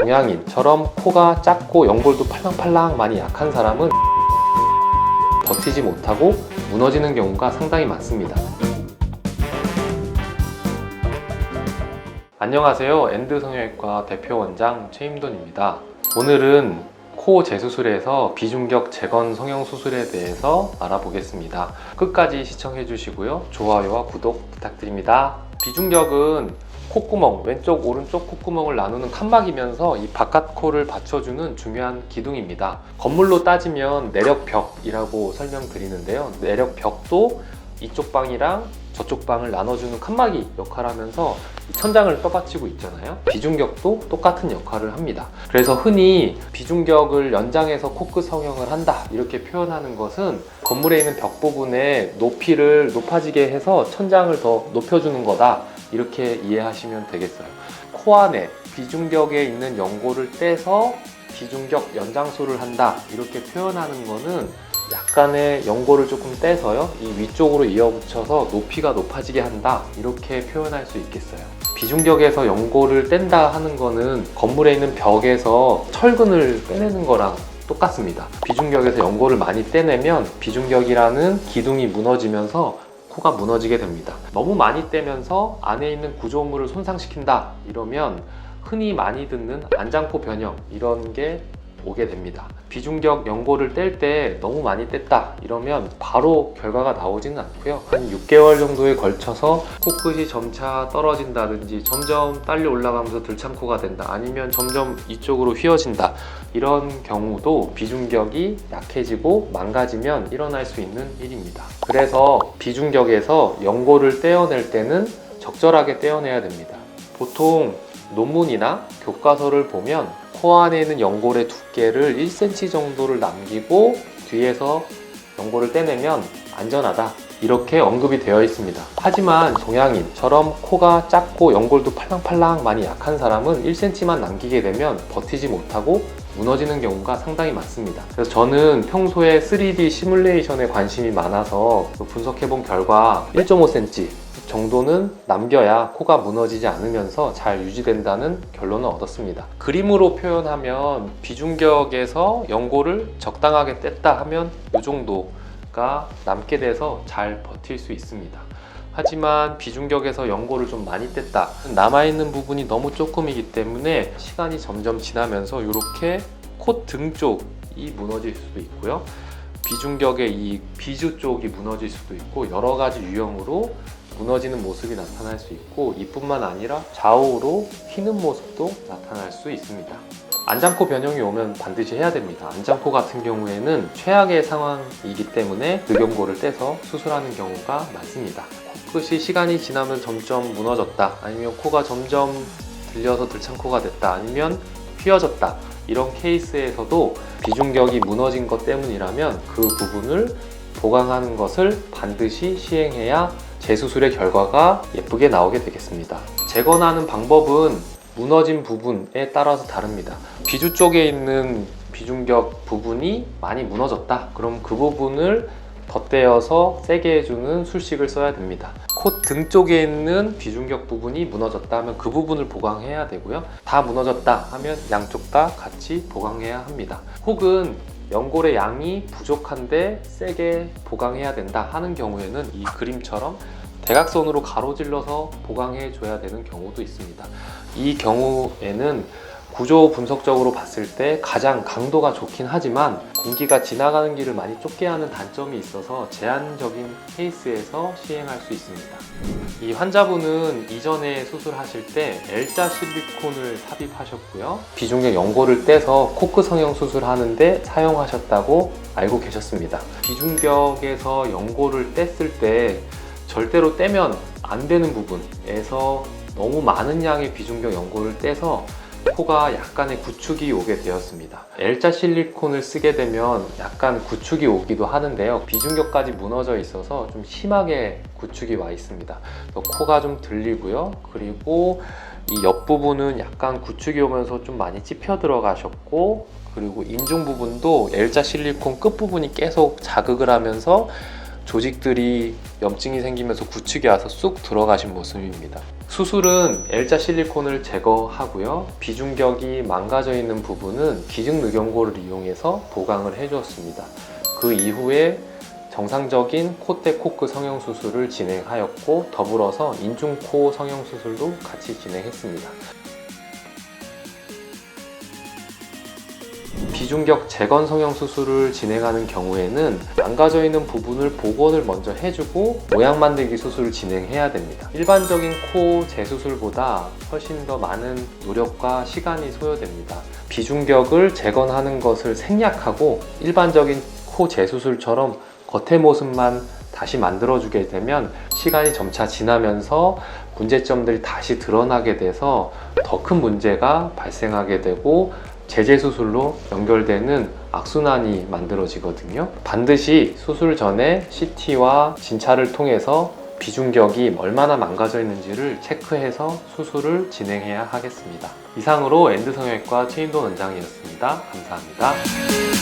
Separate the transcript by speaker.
Speaker 1: 동양인처럼 코가 작고 연골도 팔랑팔랑 많이 약한 사람은 버티지 못하고 무너지는 경우가 상당히 많습니다. 안녕하세요. 엔드 성형외과 대표 원장 최임돈입니다. 오늘은 코 재수술에서 비중격 재건 성형 수술에 대해서 알아보겠습니다. 끝까지 시청해 주시고요. 좋아요와 구독 부탁드립니다. 비중격은 콧구멍, 왼쪽 오른쪽 콧구멍을 나누는 칸막이면서 이 바깥 코를 받쳐주는 중요한 기둥입니다. 건물로 따지면 내력벽이라고 설명드리는데요. 내력벽도 이쪽 방이랑 저쪽 방을 나눠주는 칸막이 역할을 하면서 천장을 떠받치고 있잖아요. 비중격도 똑같은 역할을 합니다. 그래서 흔히 비중격을 연장해서 코끝 성형을 한다 이렇게 표현하는 것은 건물에 있는 벽 부분의 높이를 높아지게 해서 천장을 더 높여주는 거다 이렇게 이해하시면 되겠어요. 코 안에 비중격에 있는 연골을 떼서 비중격 연장술을 한다 이렇게 표현하는 거는 약간의 연골을 조금 떼서요 이 위쪽으로 이어붙여서 높이가 높아지게 한다 이렇게 표현할 수 있겠어요. 비중격에서 연골을 뗀다 하는 거는 건물에 있는 벽에서 철근을 빼내는 거랑 똑같습니다. 비중격에서 연골을 많이 떼내면 비중격이라는 기둥이 무너지면서 코가 무너지게 됩니다. 너무 많이 떼면서 안에 있는 구조물을 손상시킨다 이러면 흔히 많이 듣는 안장코 변형 이런 게 오게 됩니다. 비중격 연골을 뗄 때 너무 많이 뗐다 이러면 바로 결과가 나오지는 않고요. 한 6개월 정도에 걸쳐서 코끝이 점차 떨어진다든지 점점 딸려 올라가면서 들창코가 된다 아니면 점점 이쪽으로 휘어진다 이런 경우도 비중격이 약해지고 망가지면 일어날 수 있는 일입니다. 그래서 비중격에서 연골을 떼어낼 때는 적절하게 떼어내야 됩니다. 보통 논문이나 교과서를 보면 코 안에 있는 연골의 두께를 1cm 정도를 남기고 뒤에서 연골을 떼내면 안전하다 이렇게 언급이 되어 있습니다. 하지만 동양인처럼 코가 작고 연골도 팔랑팔랑 많이 약한 사람은 1cm만 남기게 되면 버티지 못하고 무너지는 경우가 상당히 많습니다. 그래서 저는 평소에 3D 시뮬레이션에 관심이 많아서 분석해본 결과 1.5cm 정도는 남겨야 코가 무너지지 않으면서 잘 유지된다는 결론을 얻었습니다. 그림으로 표현하면 비중격에서 연골을 적당하게 뗐다 하면 이 정도가 남게 돼서 잘 버틸 수 있습니다. 하지만 비중격에서 연골을 좀 많이 뗐다 남아있는 부분이 너무 조금이기 때문에 시간이 점점 지나면서 이렇게 코 등 쪽이 무너질 수도 있고요. 비중격의 이 비주 쪽이 무너질 수도 있고 여러 가지 유형으로 무너지는 모습이 나타날 수 있고 이뿐만 아니라 좌우로 휘는 모습도 나타날 수 있습니다. 안장코 변형이 오면 반드시 해야 됩니다. 안장코 같은 경우에는 최악의 상황이기 때문에 늑연골을 떼서 수술하는 경우가 많습니다. 코끝이 시간이 지나면 점점 무너졌다 아니면 코가 점점 들려서 들창코가 됐다 아니면 휘어졌다 이런 케이스에서도 비중격이 무너진 것 때문이라면 그 부분을 보강하는 것을 반드시 시행해야 재수술의 결과가 예쁘게 나오게 되겠습니다. 재건하는 방법은 무너진 부분에 따라서 다릅니다. 비주 쪽에 있는 비중격 부분이 많이 무너졌다 그럼 그 부분을 덧대어서 세게 해주는 술식을 써야 됩니다. 코 등 쪽에 있는 비중격 부분이 무너졌다 하면 그 부분을 보강해야 되고요. 다 무너졌다 하면 양쪽 다 같이 보강해야 합니다. 혹은 연골의 양이 부족한데 세게 보강해야 된다 하는 경우에는 이 그림처럼 대각선으로 가로질러서 보강해 줘야 되는 경우도 있습니다. 이 경우에는 구조 분석적으로 봤을 때 가장 강도가 좋긴 하지만 공기가 지나가는 길을 많이 좁게 하는 단점이 있어서 제한적인 케이스에서 시행할 수 있습니다. 이 환자분은 이전에 수술하실 때 L자 실리콘을 삽입하셨고요. 비중격 연골을 떼서 코끝 성형 수술하는데 사용하셨다고 알고 계셨습니다. 비중격에서 연골을 뗐을 때 절대로 떼면 안 되는 부분에서 너무 많은 양의 비중격 연골을 떼서 코가 약간의 구축이 오게 되었습니다. L자 실리콘을 쓰게 되면 약간 구축이 오기도 하는데요. 비중격까지 무너져 있어서 좀 심하게 구축이 와 있습니다. 코가 좀 들리고요. 그리고 이 옆부분은 약간 구축이 오면서 좀 많이 찝혀 들어가셨고 그리고 인중 부분도 L자 실리콘 끝부분이 계속 자극을 하면서 조직들이 염증이 생기면서 구축이 와서 쑥 들어가신 모습입니다. 수술은 L자 실리콘을 제거하고요. 비중격이 망가져 있는 부분은 기증늑연고를 이용해서 보강을 해주었습니다. 그 이후에 정상적인 콧대 코크 성형수술을 진행하였고, 더불어서 인중코 성형수술도 같이 진행했습니다. 비중격 재건 성형수술을 진행하는 경우에는 망가져 있는 부분을 복원을 먼저 해주고 모양 만들기 수술을 진행해야 됩니다. 일반적인 코 재수술보다 훨씬 더 많은 노력과 시간이 소요됩니다. 비중격을 재건하는 것을 생략하고 일반적인 코 재수술처럼 겉의 모습만 다시 만들어주게 되면 시간이 점차 지나면서 문제점들이 다시 드러나게 돼서 더 큰 문제가 발생하게 되고 재재수술로 연결되는 악순환이 만들어지거든요. 반드시 수술 전에 CT와 진찰을 통해서 비중격이 얼마나 망가져 있는지를 체크해서 수술을 진행해야 하겠습니다. 이상으로 엔드성형외과 최인돈 원장이었습니다. 감사합니다.